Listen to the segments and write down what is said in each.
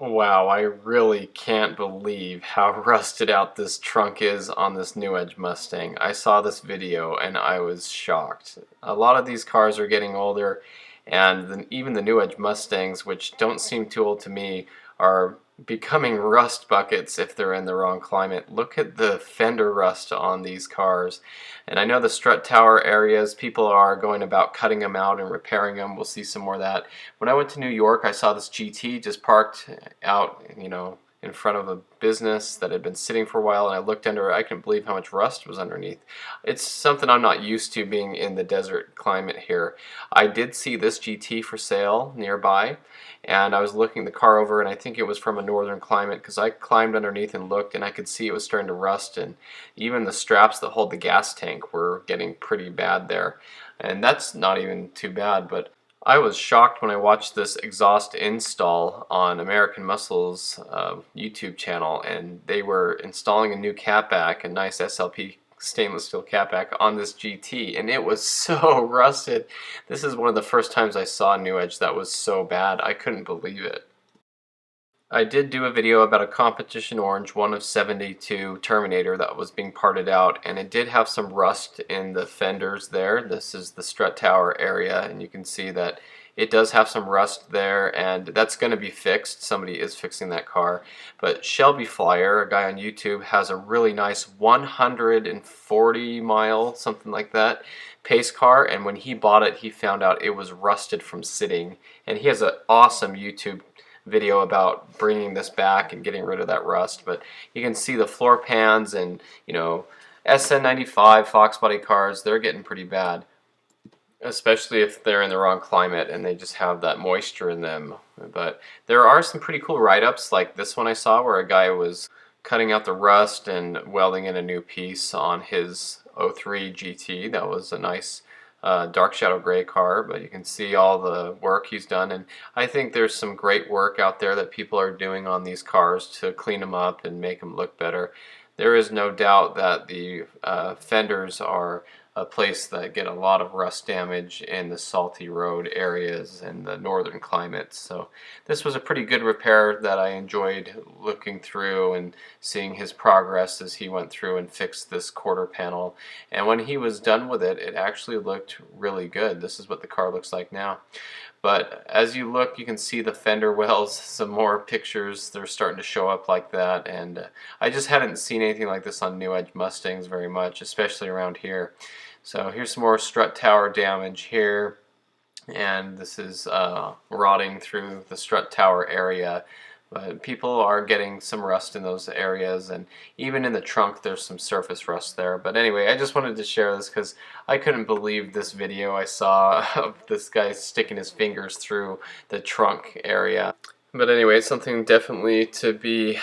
Wow, I really can't believe how rusted out this trunk is on this New Edge Mustang. I saw this video and I was shocked. A lot of these cars are getting older, and even the New Edge Mustangs, which don't seem too old to me, are becoming rust buckets if they're in the wrong climate. Look at the fender rust on these cars. And I know the strut tower areas, people are going about cutting them out and repairing them. We'll see some more of that. When I went to New York, I saw this GT just parked out, in front of a business that had been sitting for a while, and I looked under it. I couldn't believe how much rust was underneath. It's something I'm not used to being in the desert climate here. I did see this GT for sale nearby, and I was looking the car over, and I think it was from a northern climate because I climbed underneath and looked, and I could see it was starting to rust, and even the straps that hold the gas tank were getting pretty bad there. And that's not even too bad, but I was shocked when I watched this exhaust install on American Muscle's YouTube channel, and they were installing a new catback, a nice SLP stainless steel catback on this GT, and it was so rusted. This is one of the first times I saw a New Edge that was so bad. I couldn't believe it. I did do a video about a competition orange, one of 72 Terminator that was being parted out, and it did have some rust in the fenders there. This is the strut tower area, and you can see that it does have some rust there, and that's going to be fixed. Somebody is fixing that car. But Shelby Flyer, a guy on YouTube, has a really nice 140 mile, something like that, pace car, and when he bought it, he found out it was rusted from sitting, and he has an awesome YouTube video about bringing this back and getting rid of that rust. But you can see the floor pans and Sn95 Fox body cars, they're getting pretty bad, especially if they're in the wrong climate and they just have that moisture in them. But there are some pretty cool write-ups like this one I saw where a guy was cutting out the rust and welding in a new piece on his '03 GT. That was a nice dark shadow gray car, but you can see all the work he's done, and I think there's some great work out there that people are doing on these cars to clean them up and make them look better. There is no doubt that the fenders are a place that get a lot of rust damage in the salty road areas and the northern climates. So this was a pretty good repair that I enjoyed looking through and seeing his progress as he went through and fixed this quarter panel. And when he was done with it, it actually looked really good. This is what the car looks like now. But as you look, you can see the fender wells, some more pictures, they're starting to show up like that, and I just hadn't seen anything like this on New Edge Mustangs very much, especially around here. So here's some more strut tower damage here, and this is rotting through the strut tower area. But people are getting some rust in those areas, and even in the trunk there's some surface rust there. But anyway, I just wanted to share this because I couldn't believe this video I saw of this guy sticking his fingers through the trunk area. But anyway, it's something definitely to be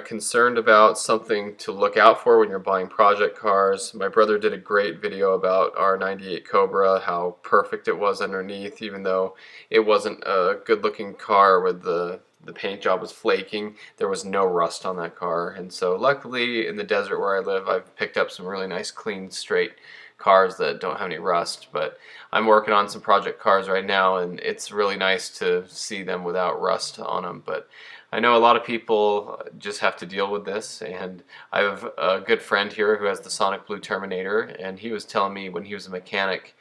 concerned about, something to look out for when you're buying project cars. My brother did a great video about our '98 Cobra, how perfect it was underneath, even though it wasn't a good looking car with the paint job was flaking. There was no rust on that car, and so luckily in the desert where I live, I've picked up some really nice clean straight cars that don't have any rust. But I'm working on some project cars right now, and it's really nice to see them without rust on them. But I know a lot of people just have to deal with this, and I have a good friend here who has the Sonic Blue Terminator, and he was telling me when he was a mechanic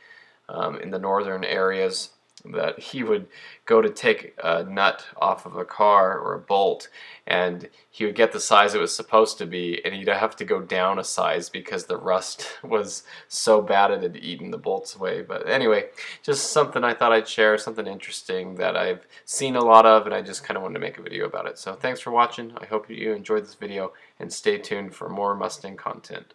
in the northern areas that he would go to take a nut off of a car or a bolt, and he would get the size it was supposed to be, and he'd have to go down a size because the rust was so bad it had eaten the bolts away. But anyway, just something I thought I'd share, something interesting that I've seen a lot of, and I just kind of wanted to make a video about it. So thanks for watching. I hope you enjoyed this video, and stay tuned for more Mustang content.